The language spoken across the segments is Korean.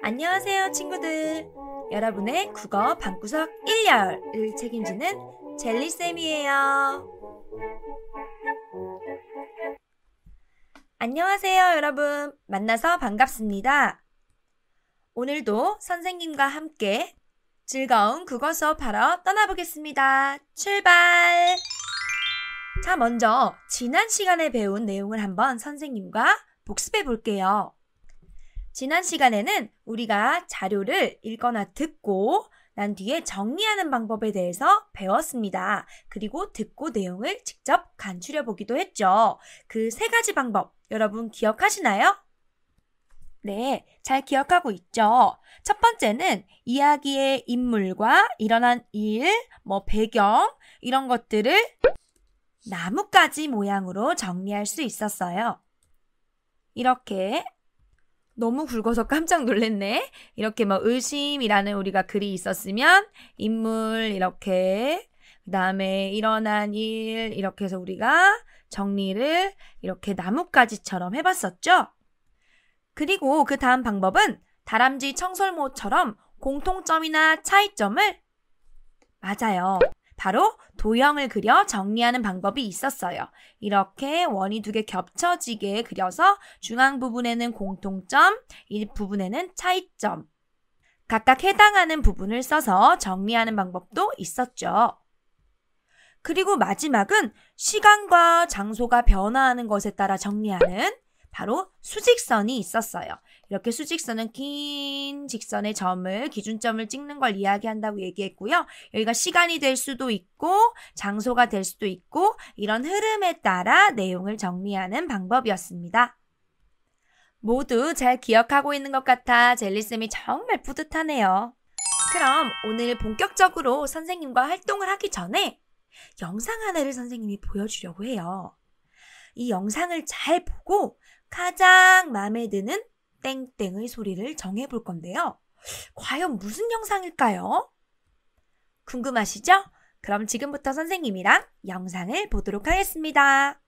안녕하세요, 친구들. 여러분의 국어 방구석 1열을 책임지는 젤리쌤이에요. 안녕하세요, 여러분. 만나서 반갑습니다. 오늘도 선생님과 함께 즐거운 국어 수업하러 떠나보겠습니다. 출발! 자, 먼저 지난 시간에 배운 내용을 한번 선생님과 복습해 볼게요. 지난 시간에는 우리가 자료를 읽거나 듣고 난 뒤에 정리하는 방법에 대해서 배웠습니다. 그리고 듣고 내용을 직접 간추려 보기도 했죠. 그 세 가지 방법 여러분 기억하시나요? 네, 잘 기억하고 있죠. 첫 번째는 이야기의 인물과 일어난 일, 배경 이런 것들을 나뭇가지 모양으로 정리할 수 있었어요. 이렇게 너무 굵어서 깜짝 놀랐네. 이렇게 의심이라는 우리가 글이 있었으면 인물 이렇게 그 다음에 일어난 일 이렇게 해서 우리가 정리를 이렇게 나뭇가지처럼 해봤었죠. 그리고 그 다음 방법은 다람쥐 청설모처럼 공통점이나 차이점을 맞아요. 바로 도형을 그려 정리하는 방법이 있었어요. 이렇게 원이 두 개 겹쳐지게 그려서 중앙 부분에는 공통점, 이 부분에는 차이점. 각각 해당하는 부분을 써서 정리하는 방법도 있었죠. 그리고 마지막은 시간과 장소가 변화하는 것에 따라 정리하는 바로 수직선이 있었어요. 이렇게 수직선은 긴 직선의 점을, 기준점을 찍는 걸 이야기한다고 얘기했고요. 여기가 시간이 될 수도 있고 장소가 될 수도 있고 이런 흐름에 따라 내용을 정리하는 방법이었습니다. 모두 잘 기억하고 있는 것 같아 젤리쌤이 정말 뿌듯하네요. 그럼 오늘 본격적으로 선생님과 활동을 하기 전에 영상 하나를 선생님이 보여주려고 해요. 이 영상을 잘 보고 가장 마음에 드는 땡땡의 소리를 정해볼 건데요. 과연 무슨 영상일까요? 궁금하시죠? 그럼 지금부터 선생님이랑 영상을 보도록 하겠습니다.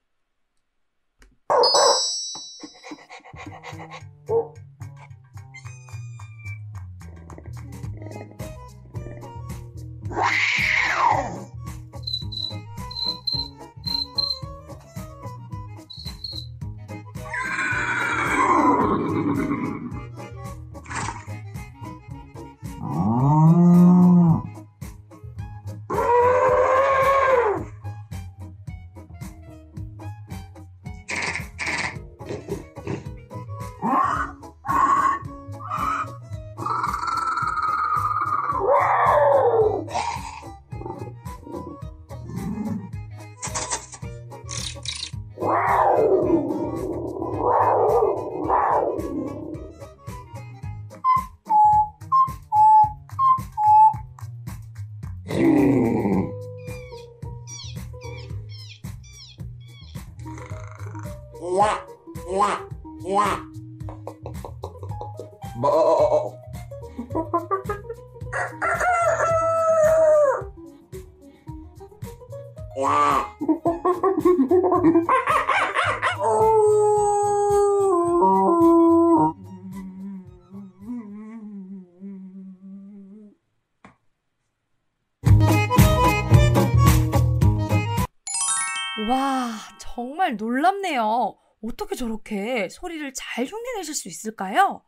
와, 정말 놀랍네요. 어떻게 저렇게 소리를 잘 흉내내실 수 있을까요?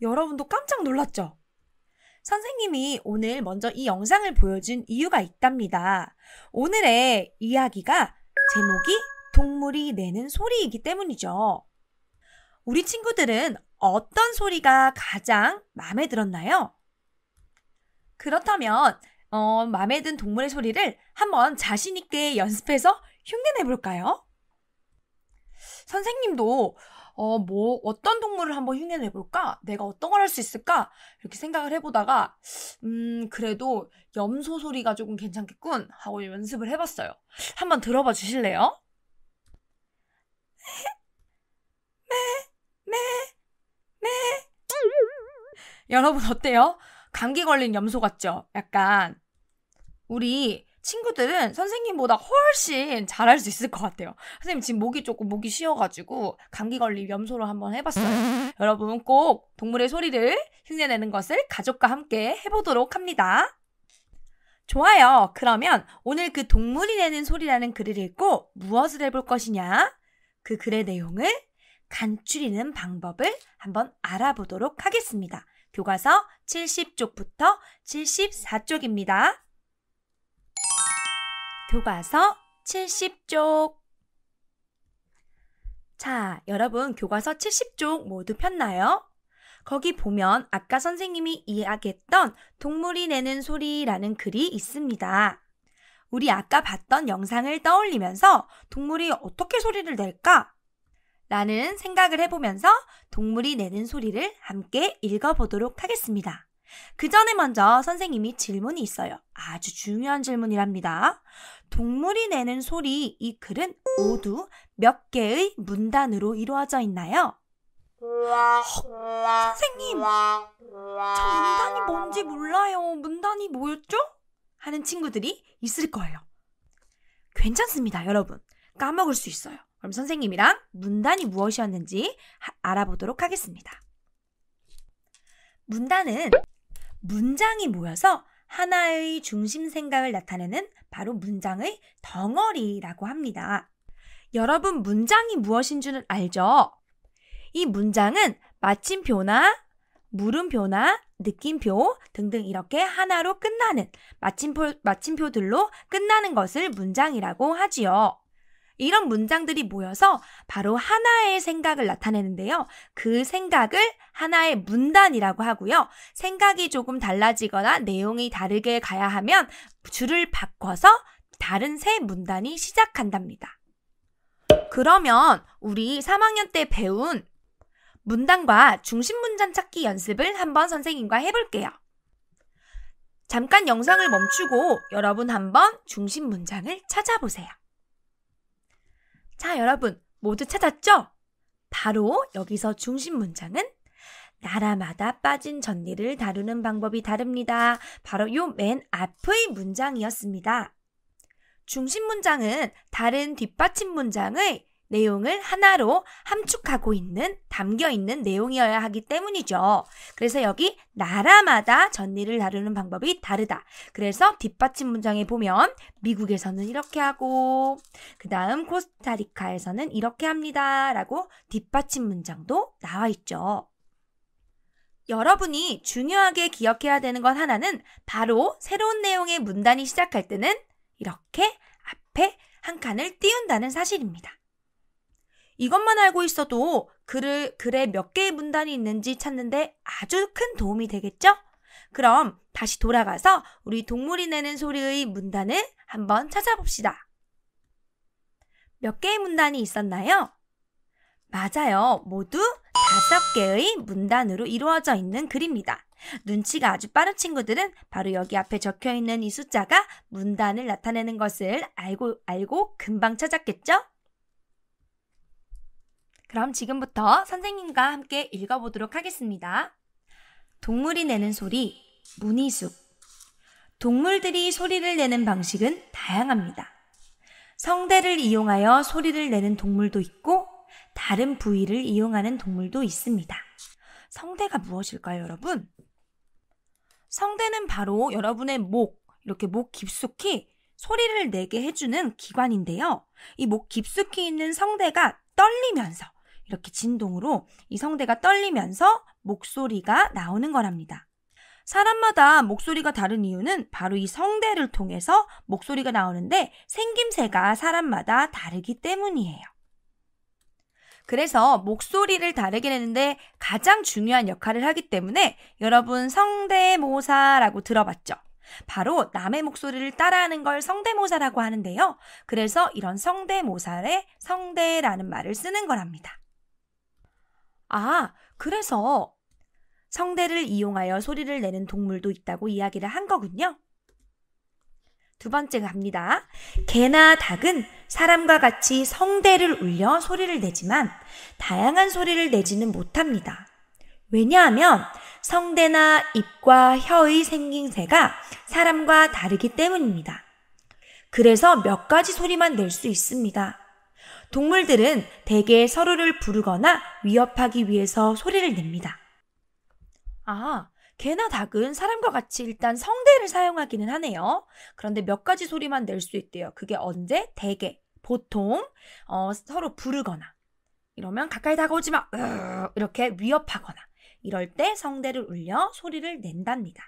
여러분도 깜짝 놀랐죠? 선생님이 오늘 먼저 이 영상을 보여준 이유가 있답니다. 오늘의 이야기가 제목이 동물이 내는 소리이기 때문이죠. 우리 친구들은 어떤 소리가 가장 마음에 들었나요? 그렇다면 마음에 든 동물의 소리를 한번 자신 있게 연습해서 흉내내 볼까요? 선생님도 어떤 동물을 한번 흉내내 볼까? 내가 어떤 걸 할 수 있을까? 이렇게 생각을 해보다가 그래도 염소 소리가 조금 괜찮겠군 하고 연습을 해봤어요. 한번 들어봐 주실래요? 여러분 어때요? 감기 걸린 염소 같죠? 약간 우리 친구들은 선생님보다 훨씬 잘할 수 있을 것 같아요. 선생님 지금 목이 쉬어가지고 감기 걸릴 염소로 한번 해봤어요. 여러분 꼭 동물의 소리를 흉내내는 것을 가족과 함께 해보도록 합니다. 좋아요. 그러면 오늘 그 동물이 내는 소리라는 글을 읽고 무엇을 해볼 것이냐? 그 글의 내용을 간추리는 방법을 한번 알아보도록 하겠습니다. 교과서 70쪽부터 74쪽입니다. 교과서 70쪽. 자, 여러분 교과서 70쪽 모두 폈나요? 거기 보면 아까 선생님이 이야기했던 동물이 내는 소리라는 글이 있습니다. 우리 아까 봤던 영상을 떠올리면서 동물이 어떻게 소리를 낼까? 라는 생각을 해보면서 동물이 내는 소리를 함께 읽어보도록 하겠습니다. 그 전에 먼저 선생님이 질문이 있어요. 아주 중요한 질문이랍니다. 동물이 내는 소리, 이 글은 모두 몇 개의 문단으로 이루어져 있나요? 선생님, 저 문단이 뭔지 몰라요. 문단이 뭐였죠? 하는 친구들이 있을 거예요. 괜찮습니다, 여러분. 까먹을 수 있어요. 그럼 선생님이랑 문단이 무엇이었는지 알아보도록 하겠습니다. 문단은 문장이 모여서 하나의 중심 생각을 나타내는 바로 문장의 덩어리라고 합니다. 여러분 문장이 무엇인 줄은 알죠? 이 문장은 마침표나 물음표나 느낌표 등등 이렇게 하나로 끝나는 마침표들로 끝나는 것을 문장이라고 하지요. 이런 문장들이 모여서 바로 하나의 생각을 나타내는데요. 그 생각을 하나의 문단이라고 하고요. 생각이 조금 달라지거나 내용이 다르게 가야 하면 줄을 바꿔서 다른 새 문단이 시작한답니다. 그러면 우리 3학년 때 배운 문단과 중심 문장 찾기 연습을 한번 선생님과 해볼게요. 잠깐 영상을 멈추고 여러분 한번 중심 문장을 찾아보세요. 자, 여러분 모두 찾았죠? 바로 여기서 중심 문장은 나라마다 빠진 전리를 다루는 방법이 다릅니다. 바로 요 맨 앞의 문장이었습니다. 중심 문장은 다른 뒷받침 문장의 내용을 하나로 함축하고 담겨 있는 내용이어야 하기 때문이죠. 그래서 여기 나라마다 전리를 다루는 방법이 다르다. 그래서 뒷받침 문장에 보면 미국에서는 이렇게 하고 그 다음 코스타리카에서는 이렇게 합니다. 라고 뒷받침 문장도 나와 있죠. 여러분이 중요하게 기억해야 되는 것 하나는 바로 새로운 내용의 문단이 시작할 때는 이렇게 앞에 한 칸을 띄운다는 사실입니다. 이것만 알고 있어도 글에 몇 개의 문단이 있는지 찾는데 아주 큰 도움이 되겠죠? 그럼 다시 돌아가서 우리 동물이 내는 소리의 문단을 한번 찾아봅시다. 몇 개의 문단이 있었나요? 맞아요. 모두 5개의 문단으로 이루어져 있는 글입니다. 눈치가 아주 빠른 친구들은 바로 여기 앞에 적혀있는 이 숫자가 문단을 나타내는 것을 알고 금방 찾았겠죠? 그럼 지금부터 선생님과 함께 읽어보도록 하겠습니다. 동물이 내는 소리, 문이숙. 동물들이 소리를 내는 방식은 다양합니다. 성대를 이용하여 소리를 내는 동물도 있고 다른 부위를 이용하는 동물도 있습니다. 성대가 무엇일까요, 여러분? 성대는 바로 여러분의 이렇게 목 깊숙이 소리를 내게 해주는 기관인데요. 이 목 깊숙이 있는 성대가 떨리면서 이렇게 진동으로 이 성대가 떨리면서 목소리가 나오는 거랍니다. 사람마다 목소리가 다른 이유는 바로 이 성대를 통해서 목소리가 나오는데 생김새가 사람마다 다르기 때문이에요. 그래서 목소리를 다르게 내는데 가장 중요한 역할을 하기 때문에 여러분 성대모사라고 들어봤죠? 바로 남의 목소리를 따라하는 걸 성대모사라고 하는데요. 그래서 이런 성대모사에 성대라는 말을 쓰는 거랍니다. 그래서 성대를 이용하여 소리를 내는 동물도 있다고 이야기를 한 거군요. 두 번째 갑니다. 개나 닭은 사람과 같이 성대를 울려 소리를 내지만 다양한 소리를 내지는 못합니다. 왜냐하면 성대나 입과 혀의 생김새가 사람과 다르기 때문입니다. 그래서 몇 가지 소리만 낼 수 있습니다. 동물들은 대개 서로를 부르거나 위협하기 위해서 소리를 냅니다. 개나 닭은 사람과 같이 일단 성대를 사용하기는 하네요. 그런데 몇 가지 소리만 낼 수 있대요. 그게 언제? 대개, 보통 서로 부르거나, 이러면 가까이 다가오지 마, 이렇게 위협하거나, 이럴 때 성대를 울려 소리를 낸답니다.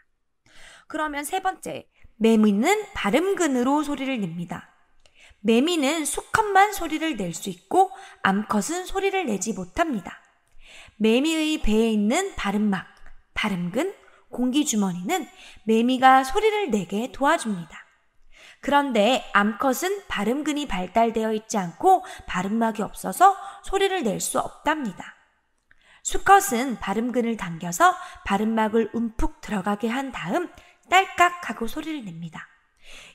그러면 세 번째, 매미는 발음근으로 소리를 냅니다. 매미는 수컷만 소리를 낼 수 있고 암컷은 소리를 내지 못합니다. 매미의 배에 있는 발음막, 발음근, 공기주머니는 매미가 소리를 내게 도와줍니다. 그런데 암컷은 발음근이 발달되어 있지 않고 발음막이 없어서 소리를 낼 수 없답니다. 수컷은 발음근을 당겨서 발음막을 움푹 들어가게 한 다음 딸깍 하고 소리를 냅니다.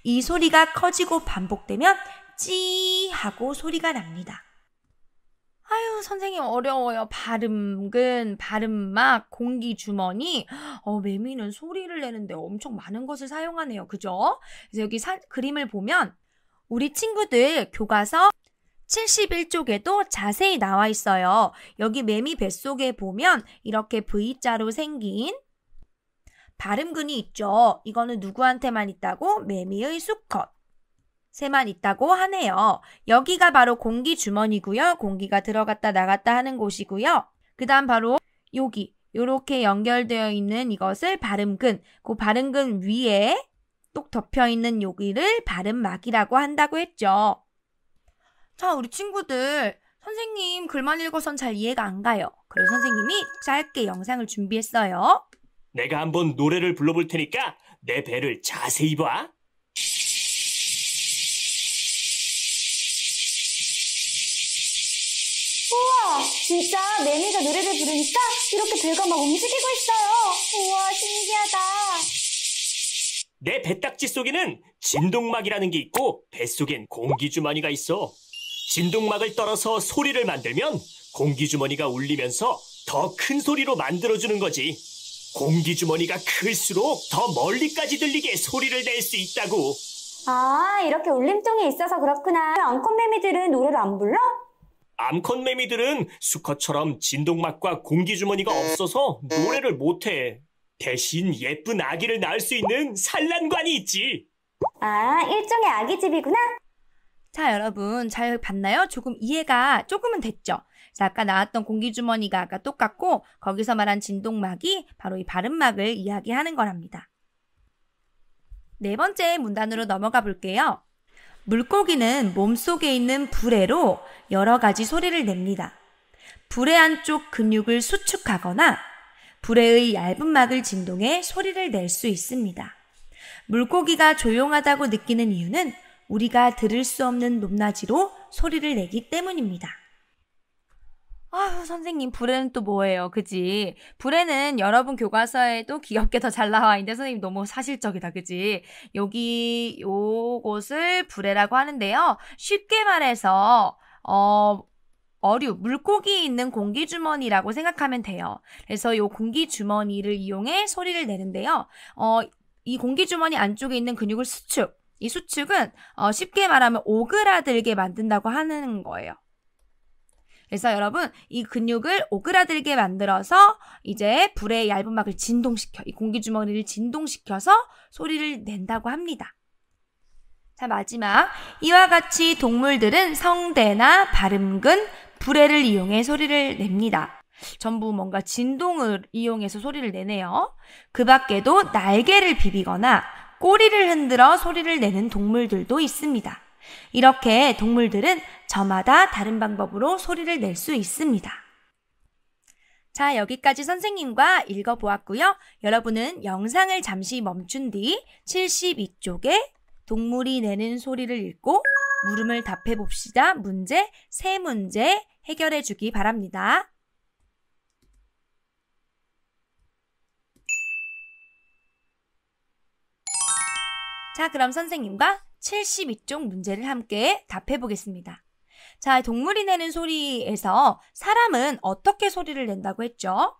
이 소리가 커지고 반복되면 찌 하고 소리가 납니다. 아유, 선생님 어려워요. 발음근, 발음막, 공기주머니. 매미는 소리를 내는데 엄청 많은 것을 사용하네요. 그죠? 그래서 여기 그림을 보면 우리 친구들 교과서 71쪽에도 자세히 나와 있어요. 여기 매미 뱃속에 보면 이렇게 V자로 생긴 발음근이 있죠. 이거는 누구한테만 있다고? 매미의 수컷. 새만 있다고 하네요. 여기가 바로 공기주머니고요. 공기가 들어갔다 나갔다 하는 곳이고요. 그 다음 바로 여기 이렇게 연결되어 있는 이것을 발음근, 그 발음근 위에 똑 덮여있는 여기를 발음막이라고 한다고 했죠. 자, 우리 친구들, 선생님 글만 읽어선 잘 이해가 안 가요. 그래서 선생님이 짧게 영상을 준비했어요. 내가 한번 노래를 불러볼 테니까 내 배를 자세히 봐. 우와, 진짜 매미가 노래를 부르니까 이렇게 배가 막 움직이고 있어요. 우와, 신기하다. 내 배딱지 속에는 진동막이라는 게 있고 뱃속엔 공기주머니가 있어. 진동막을 떨어서 소리를 만들면 공기주머니가 울리면서 더 큰 소리로 만들어주는 거지. 공기주머니가 클수록 더 멀리까지 들리게 소리를 낼 수 있다고. 아, 이렇게 울림통이 있어서 그렇구나. 암컷 매미들은 노래를 안 불러? 암컷 매미들은 수컷처럼 진동막과 공기주머니가 없어서 노래를 못해. 대신 예쁜 아기를 낳을 수 있는 산란관이 있지. 아, 일종의 아기집이구나. 자, 여러분 잘 봤나요? 조금 이해가 조금은 됐죠? 자, 아까 나왔던 공기주머니가 아까 똑같고 거기서 말한 진동막이 바로 이 발음막을 이야기하는 거랍니다. 네 번째 문단으로 넘어가 볼게요. 물고기는 몸속에 있는 불에로 여러 가지 소리를 냅니다. 불의 한쪽 근육을 수축하거나 불에의 얇은 막을 진동해 소리를 낼 수 있습니다. 물고기가 조용하다고 느끼는 이유는 우리가 들을 수 없는 높낮이로 소리를 내기 때문입니다. 아유, 선생님, 불에는 또 뭐예요? 그지? 불에는 여러분 교과서에도 귀엽게 더 잘 나와 있는데 선생님 너무 사실적이다. 그지? 여기 요것을 불에라고 하는데요. 쉽게 말해서 어류, 물고기 있는 공기주머니라고 생각하면 돼요. 그래서 요 공기주머니를 이용해 소리를 내는데요. 이 공기주머니 안쪽에 있는 근육을 수축. 이 수축은 쉽게 말하면 오그라들게 만든다고 하는 거예요. 그래서 여러분 이 근육을 오그라들게 만들어서 이제 불의 얇은 막을 진동시켜 이 공기주머니를 진동시켜서 소리를 낸다고 합니다. 자, 마지막 이와 같이 동물들은 성대나 발음근, 불에를 이용해 소리를 냅니다. 전부 뭔가 진동을 이용해서 소리를 내네요. 그 밖에도 날개를 비비거나 꼬리를 흔들어 소리를 내는 동물들도 있습니다. 이렇게 동물들은 저마다 다른 방법으로 소리를 낼 수 있습니다. 자, 여기까지 선생님과 읽어보았고요. 여러분은 영상을 잠시 멈춘 뒤 72쪽에 동물이 내는 소리를 읽고 물음을 답해봅시다. 문제 3문제 해결해 주기 바랍니다. 자, 그럼 선생님과 72쪽 문제를 함께 답해 보겠습니다. 자, 동물이 내는 소리에서 사람은 어떻게 소리를 낸다고 했죠?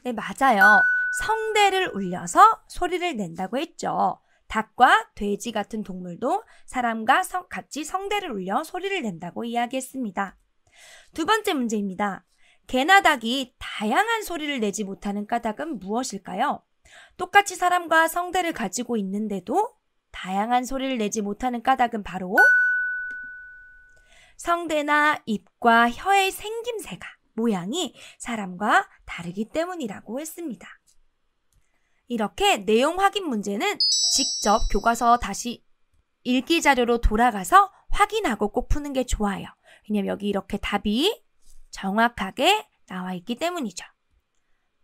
네, 맞아요. 성대를 울려서 소리를 낸다고 했죠. 닭과 돼지 같은 동물도 사람과 같이 성대를 울려 소리를 낸다고 이야기했습니다. 두 번째 문제입니다. 개나 닭이 다양한 소리를 내지 못하는 까닭은 무엇일까요? 똑같이 사람과 성대를 가지고 있는데도 다양한 소리를 내지 못하는 까닭은 바로 성대나 입과 혀의 생김새가 모양이 사람과 다르기 때문이라고 했습니다. 이렇게 내용 확인 문제는 직접 교과서 다시 읽기 자료로 돌아가서 확인하고 꼭 푸는 게 좋아요. 왜냐면 여기 이렇게 답이 정확하게 나와 있기 때문이죠.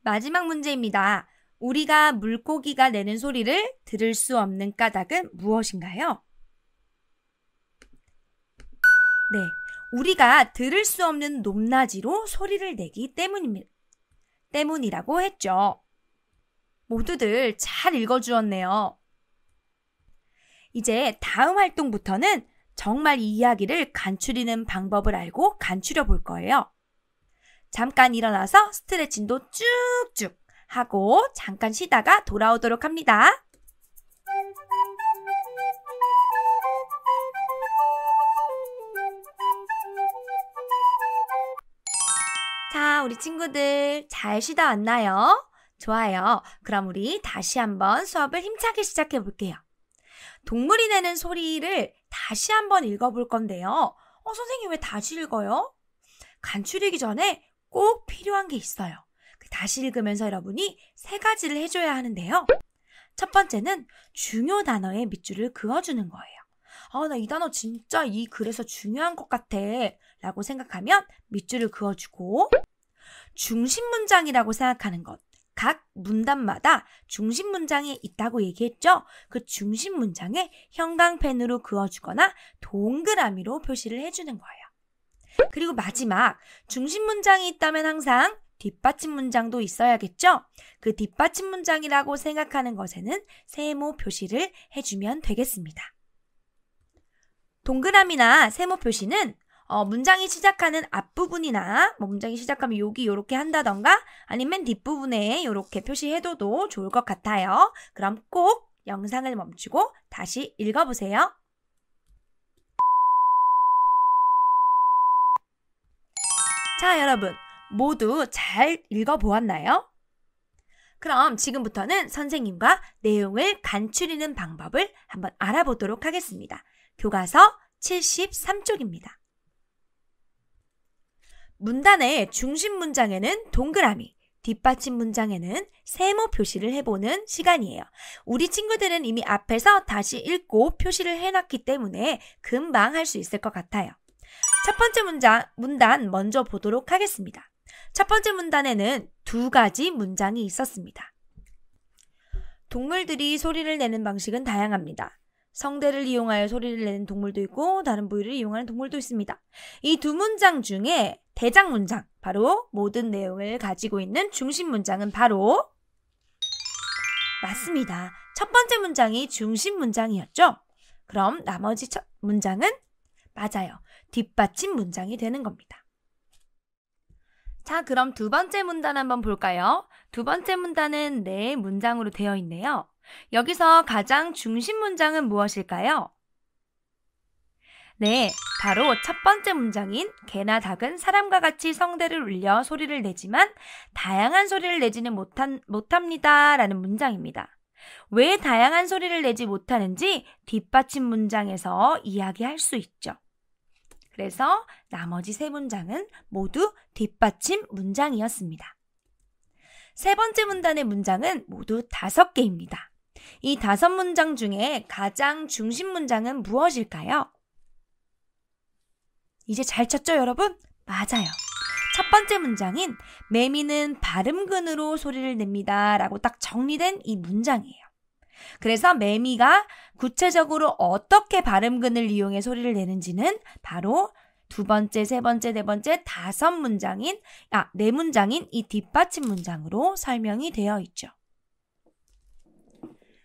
마지막 문제입니다. 우리가 물고기가 내는 소리를 들을 수 없는 까닭은 무엇인가요? 네, 우리가 들을 수 없는 높낮이로 소리를 내기 때문이라고 했죠. 모두들 잘 읽어주었네요. 이제 다음 활동부터는 정말 이 이야기를 간추리는 방법을 알고 간추려 볼 거예요. 잠깐 일어나서 스트레칭도 쭉쭉 하고 잠깐 쉬다가 돌아오도록 합니다. 자, 우리 친구들 잘 쉬다 왔나요? 좋아요. 그럼 우리 다시 한번 수업을 힘차게 시작해 볼게요. 동물이 내는 소리를 다시 한번 읽어볼 건데요. 선생님 왜 다시 읽어요? 간추리기 전에 꼭 필요한 게 있어요. 다시 읽으면서 여러분이 3가지를 해줘야 하는데요. 첫 번째는 중요 단어에 밑줄을 그어주는 거예요. 나 이 단어 진짜 이 글에서 중요한 것 같아 라고 생각하면 밑줄을 그어주고, 중심 문장이라고 생각하는 것, 각 문단마다 중심 문장이 있다고 얘기했죠? 그 중심 문장에 형광펜으로 그어주거나 동그라미로 표시를 해주는 거예요. 그리고 마지막, 중심 문장이 있다면 항상 뒷받침 문장도 있어야겠죠? 그 뒷받침 문장이라고 생각하는 것에는 세모 표시를 해주면 되겠습니다. 동그라미나 세모 표시는 문장이 시작하는 앞부분이나 문장이 시작하면 여기 이렇게 한다던가 아니면 뒷부분에 이렇게 표시해둬도 좋을 것 같아요. 그럼 꼭 영상을 멈추고 다시 읽어보세요. 자, 여러분 모두 잘 읽어보았나요? 그럼 지금부터는 선생님과 내용을 간추리는 방법을 한번 알아보도록 하겠습니다. 교과서 73쪽입니다. 문단의 중심 문장에는 동그라미, 뒷받침 문장에는 세모 표시를 해보는 시간이에요. 우리 친구들은 이미 앞에서 다시 읽고 표시를 해놨기 때문에 금방 할 수 있을 것 같아요. 첫 번째 문단 먼저 보도록 하겠습니다. 첫 번째 문단에는 2가지 문장이 있었습니다. 동물들이 소리를 내는 방식은 다양합니다. 성대를 이용하여 소리를 내는 동물도 있고 다른 부위를 이용하는 동물도 있습니다. 이 2문장 중에 대장 문장, 바로 모든 내용을 가지고 있는 중심 문장은 바로 맞습니다. 첫 번째 문장이 중심 문장이었죠? 그럼 나머지 문장은 맞아요. 뒷받침 문장이 되는 겁니다. 자, 그럼 두 번째 문단 한번 볼까요? 두 번째 문단은 4문장으로 되어 있네요. 여기서 가장 중심 문장은 무엇일까요? 네, 바로 첫 번째 문장인 개나 닭은 사람과 같이 성대를 울려 소리를 내지만 다양한 소리를 내지는 못합니다 라는 문장입니다. 왜 다양한 소리를 내지 못하는지 뒷받침 문장에서 이야기할 수 있죠. 그래서 나머지 3문장은 모두 뒷받침 문장이었습니다. 세 번째 문단의 문장은 모두 5개입니다. 이 5문장 중에 가장 중심 문장은 무엇일까요? 이제 잘 찾죠, 여러분? 맞아요. 첫 번째 문장인 매미는 발음근으로 소리를 냅니다 라고 딱 정리된 이 문장이에요. 그래서 매미가 구체적으로 어떻게 발음근을 이용해 소리를 내는지는 바로 두 번째, 세 번째, 네 번째, 4문장인 이 뒷받침 문장으로 설명이 되어 있죠.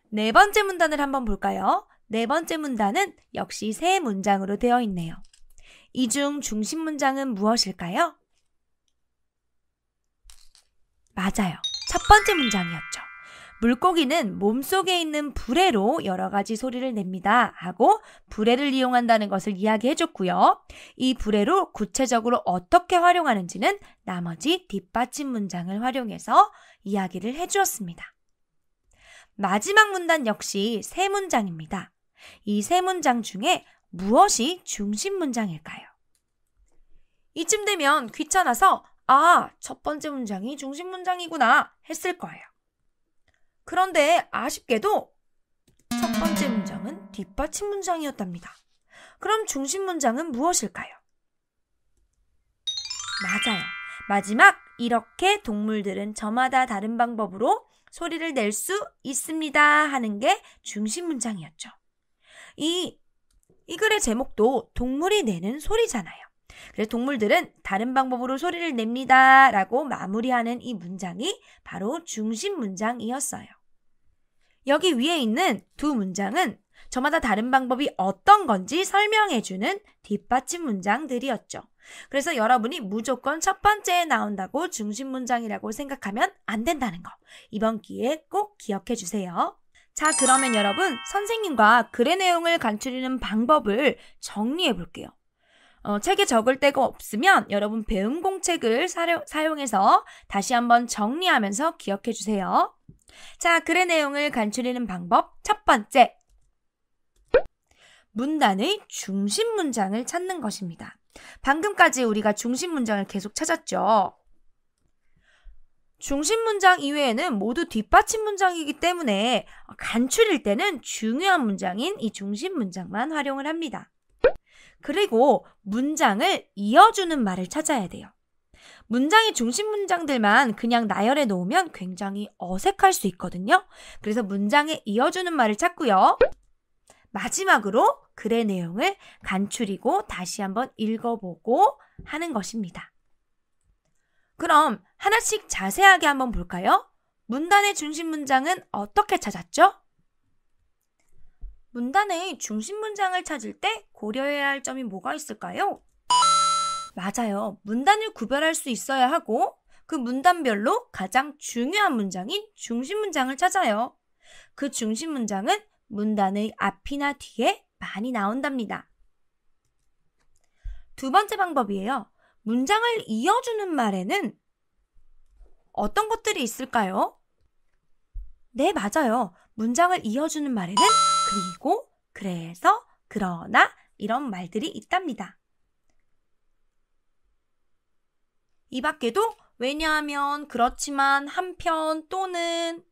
네 번째 문단을 한번 볼까요? 네 번째 문단은 역시 3문장으로 되어 있네요. 이 중 중심 문장은 무엇일까요? 맞아요. 첫 번째 문장이었죠. 물고기는 몸속에 있는 불에로 여러 가지 소리를 냅니다 하고 불에를 이용한다는 것을 이야기해줬고요. 이 불에로 구체적으로 어떻게 활용하는지는 나머지 뒷받침 문장을 활용해서 이야기를 해주었습니다. 마지막 문단 역시 세 문장입니다. 이 세 문장 중에 무엇이 중심 문장일까요? 이쯤 되면 귀찮아서 첫 번째 문장이 중심 문장이구나 했을 거예요. 그런데 아쉽게도 첫 번째 문장은 뒷받침 문장이었답니다. 그럼 중심 문장은 무엇일까요? 맞아요. 마지막 이렇게 동물들은 저마다 다른 방법으로 소리를 낼 수 있습니다 하는 게 중심 문장이었죠. 이 글의 제목도 동물이 내는 소리잖아요. 그래서 동물들은 다른 방법으로 소리를 냅니다 라고 마무리하는 이 문장이 바로 중심 문장이었어요. 여기 위에 있는 두 문장은 저마다 다른 방법이 어떤 건지 설명해주는 뒷받침 문장들이었죠. 그래서 여러분이 무조건 첫 번째에 나온다고 중심 문장이라고 생각하면 안 된다는 거 이번 기회에 꼭 기억해 주세요. 자, 그러면 여러분 선생님과 글의 내용을 간추리는 방법을 정리해 볼게요. 책에 적을 데가 없으면 여러분 배움 공책을 사용해서 다시 한번 정리하면서 기억해 주세요. 자, 글의 내용을 간추리는 방법 첫 번째. 문단의 중심 문장을 찾는 것입니다. 방금까지 우리가 중심 문장을 계속 찾았죠. 중심 문장 이외에는 모두 뒷받침 문장이기 때문에 간추릴 때는 중요한 문장인 이 중심 문장만 활용을 합니다. 그리고 문장을 이어주는 말을 찾아야 돼요. 문장의 중심 문장들만 그냥 나열해 놓으면 굉장히 어색할 수 있거든요. 그래서 문장에 이어주는 말을 찾고요. 마지막으로 글의 내용을 간추리고 다시 한번 읽어보고 하는 것입니다. 그럼 하나씩 자세하게 한번 볼까요? 문단의 중심 문장은 어떻게 찾았죠? 문단의 중심 문장을 찾을 때 고려해야 할 점이 뭐가 있을까요? 맞아요. 문단을 구별할 수 있어야 하고 그 문단별로 가장 중요한 문장인 중심 문장을 찾아요. 그 중심 문장은 문단의 앞이나 뒤에 많이 나온답니다. 두 번째 방법이에요. 문장을 이어주는 말에는 어떤 것들이 있을까요? 네, 맞아요. 문장을 이어주는 말에는 그리고, 그래서, 그러나 이런 말들이 있답니다. 이 밖에도 왜냐하면, 그렇지만, 한편, 또는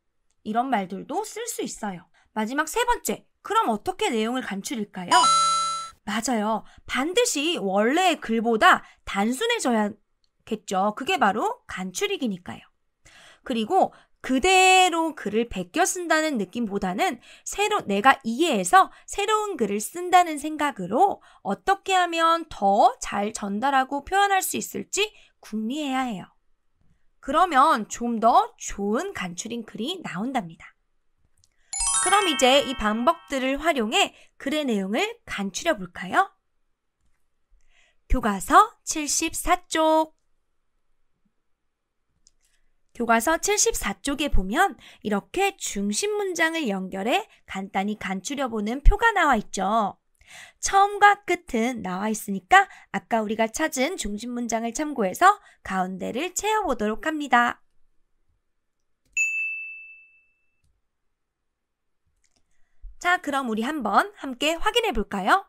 이런 말들도 쓸 수 있어요. 마지막 세 번째, 그럼 어떻게 내용을 간추릴까요? 맞아요. 반드시 원래의 글보다 단순해져야겠죠. 그게 바로 간추리기니까요. 그리고 그대로 글을 베껴 쓴다는 느낌보다는 내가 이해해서 새로운 글을 쓴다는 생각으로 어떻게 하면 더 잘 전달하고 표현할 수 있을지 궁리해야 해요. 그러면 좀 더 좋은 간추린 글이 나온답니다. 그럼 이제 이 방법들을 활용해 글의 내용을 간추려 볼까요? 교과서 74쪽. 교과서 74쪽에 보면 이렇게 중심 문장을 연결해 간단히 간추려보는 표가 나와 있죠. 처음과 끝은 나와 있으니까 아까 우리가 찾은 중심 문장을 참고해서 가운데를 채워보도록 합니다. 자, 그럼 우리 한번 함께 확인해 볼까요?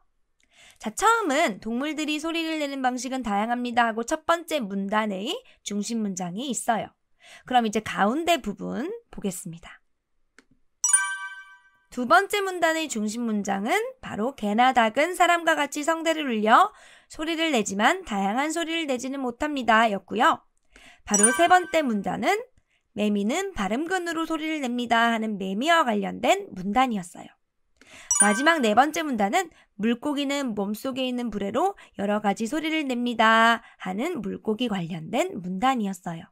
자, 처음은 동물들이 소리를 내는 방식은 다양합니다 하고 첫 번째 문단의 중심 문장이 있어요. 그럼 이제 가운데 부분 보겠습니다. 두 번째 문단의 중심 문장은 바로 개나 닭은 사람과 같이 성대를 울려 소리를 내지만 다양한 소리를 내지는 못합니다 였고요. 바로 세 번째 문단은 매미는 발음근으로 소리를 냅니다 하는 매미와 관련된 문단이었어요. 마지막 네 번째 문단은 물고기는 몸속에 있는 불에로 여러 가지 소리를 냅니다 하는 물고기 관련된 문단이었어요.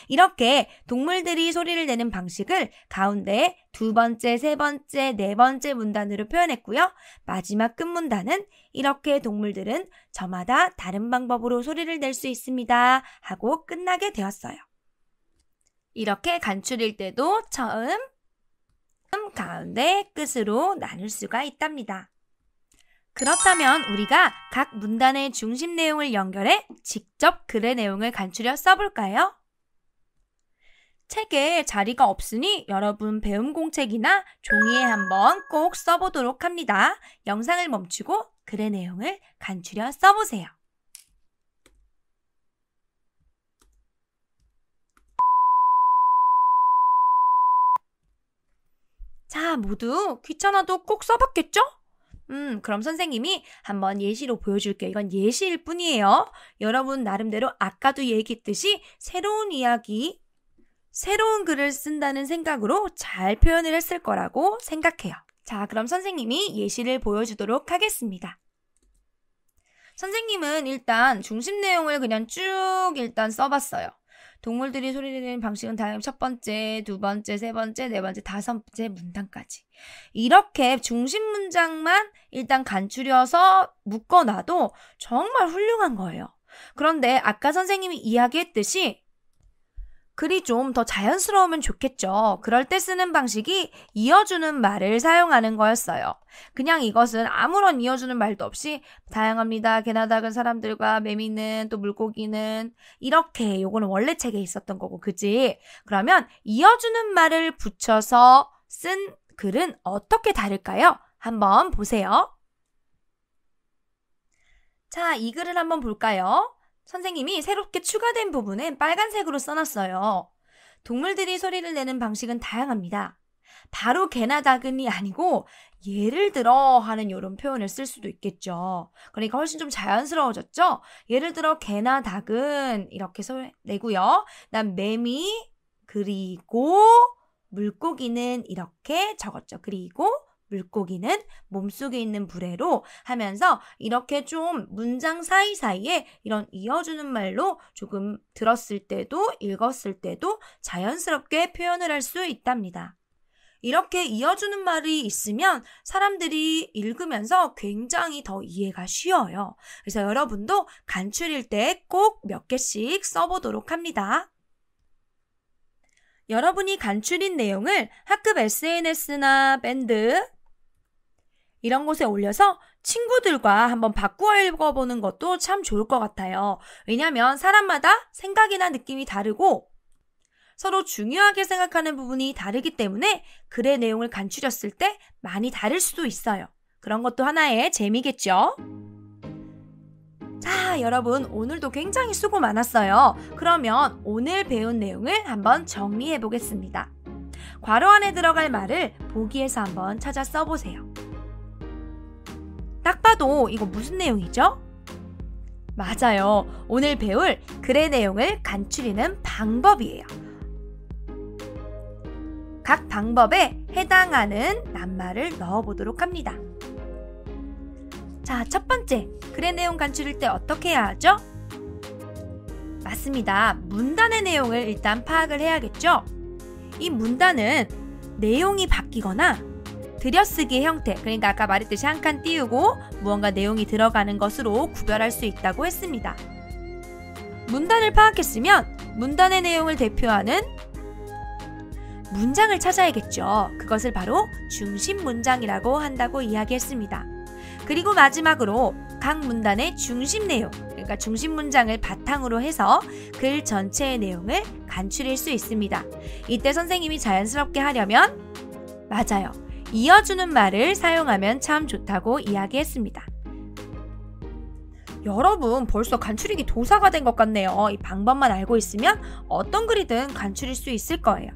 이렇게 동물들이 소리를 내는 방식을 가운데 두 번째, 세 번째, 네 번째 문단으로 표현했고요. 마지막 끝문단은 이렇게 동물들은 저마다 다른 방법으로 소리를 낼 수 있습니다 하고 끝나게 되었어요. 이렇게 간추릴 때도 처음, 가운데 끝으로 나눌 수가 있답니다. 그렇다면 우리가 각 문단의 중심 내용을 연결해 직접 글의 내용을 간추려 써볼까요? 책에 자리가 없으니 여러분 배움 공책이나 종이에 한번 꼭 써보도록 합니다. 영상을 멈추고 글의 내용을 간추려 써보세요. 자, 모두 귀찮아도 꼭 써봤겠죠? 그럼 선생님이 한번 예시로 보여줄게요. 이건 예시일 뿐이에요. 여러분 나름대로 아까도 얘기했듯이 새로운 이야기, 새로운 글을 쓴다는 생각으로 잘 표현을 했을 거라고 생각해요. 자, 그럼 선생님이 예시를 보여주도록 하겠습니다. 선생님은 일단 중심 내용을 그냥 쭉 일단 써봤어요. 동물들이 소리를 내는 방식은 다음 첫 번째, 두 번째, 세 번째, 네 번째, 다섯 번째 문단까지. 이렇게 중심 문장만 일단 간추려서 묶어놔도 정말 훌륭한 거예요. 그런데 아까 선생님이 이야기했듯이 글이 좀 더 자연스러우면 좋겠죠. 그럴 때 쓰는 방식이 이어주는 말을 사용하는 거였어요. 그냥 이것은 아무런 이어주는 말도 없이 다양합니다. 개나 작은 사람들과 매미는 또 물고기는 이렇게 요거는 원래 책에 있었던 거고 그지? 그러면 이어주는 말을 붙여서 쓴 글은 어떻게 다를까요? 한번 보세요. 자, 이 글을 한번 볼까요? 선생님이 새롭게 추가된 부분은 빨간색으로 써놨어요. 동물들이 소리를 내는 방식은 다양합니다. 바로 개나 닭은이 아니고 예를 들어 하는 이런 표현을 쓸 수도 있겠죠. 그러니까 훨씬 좀 자연스러워졌죠? 예를 들어 개나 닭은 이렇게 소리 내고요. 그다음 매미 그리고 물고기는 이렇게 적었죠. 그리고 물고기는 몸속에 있는 불에로 하면서 이렇게 좀 문장 사이사이에 이런 이어주는 말로 조금 들었을 때도 읽었을 때도 자연스럽게 표현을 할 수 있답니다. 이렇게 이어주는 말이 있으면 사람들이 읽으면서 굉장히 더 이해가 쉬워요. 그래서 여러분도 간추릴 때 꼭 몇 개씩 써보도록 합니다. 여러분이 간추린 내용을 학급 SNS나 밴드 이런 곳에 올려서 친구들과 한번 바꾸어 읽어보는 것도 참 좋을 것 같아요. 왜냐하면 사람마다 생각이나 느낌이 다르고 서로 중요하게 생각하는 부분이 다르기 때문에 글의 내용을 간추렸을 때 많이 다를 수도 있어요. 그런 것도 하나의 재미겠죠? 자, 여러분 오늘도 굉장히 수고 많았어요. 그러면 오늘 배운 내용을 한번 정리해 보겠습니다. 괄호 안에 들어갈 말을 보기에서 한번 찾아 써보세요. 딱 봐도 이거 무슨 내용이죠? 맞아요. 오늘 배울 글의 내용을 간추리는 방법이에요. 각 방법에 해당하는 낱말을 넣어보도록 합니다. 자, 첫 번째, 글의 내용 간추릴 때 어떻게 해야 하죠? 맞습니다. 문단의 내용을 일단 파악을 해야겠죠? 이 문단은 내용이 바뀌거나 들여쓰기의 형태, 그러니까 아까 말했듯이 한 칸 띄우고 무언가 내용이 들어가는 것으로 구별할 수 있다고 했습니다. 문단을 파악했으면 문단의 내용을 대표하는 문장을 찾아야겠죠. 그것을 바로 중심 문장이라고 한다고 이야기했습니다. 그리고 마지막으로 각 문단의 중심 내용, 그러니까 중심 문장을 바탕으로 해서 글 전체의 내용을 간추릴 수 있습니다. 이때 선생님이 자연스럽게 하려면 맞아요. 이어주는 말을 사용하면 참 좋다고 이야기했습니다. 여러분 벌써 간추리기 도사가 된 것 같네요. 이 방법만 알고 있으면 어떤 글이든 간추릴 수 있을 거예요.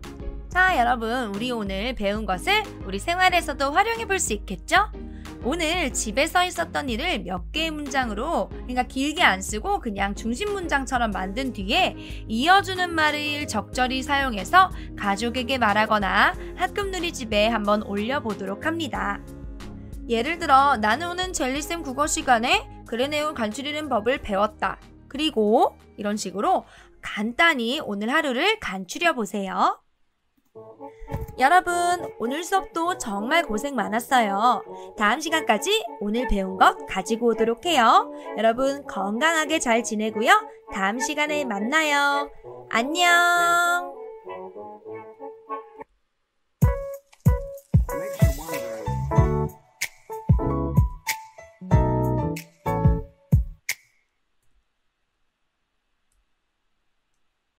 자, 여러분 우리 오늘 배운 것을 우리 생활에서도 활용해 볼 수 있겠죠? 오늘 집에 서 있었던 일을 몇 개의 문장으로, 그러니까 길게 안 쓰고 그냥 중심 문장처럼 만든 뒤에 이어주는 말을 적절히 사용해서 가족에게 말하거나 학급 누리집에 한번 올려보도록 합니다. 예를 들어 나는 오늘 젤리쌤 국어 시간에 글의 내용을 간추리는 법을 배웠다. 그리고 이런 식으로 간단히 오늘 하루를 간추려 보세요. 여러분 오늘 수업도 정말 고생 많았어요. 다음 시간까지 오늘 배운 것 가지고 오도록 해요. 여러분 건강하게 잘 지내고요. 다음 시간에 만나요. 안녕.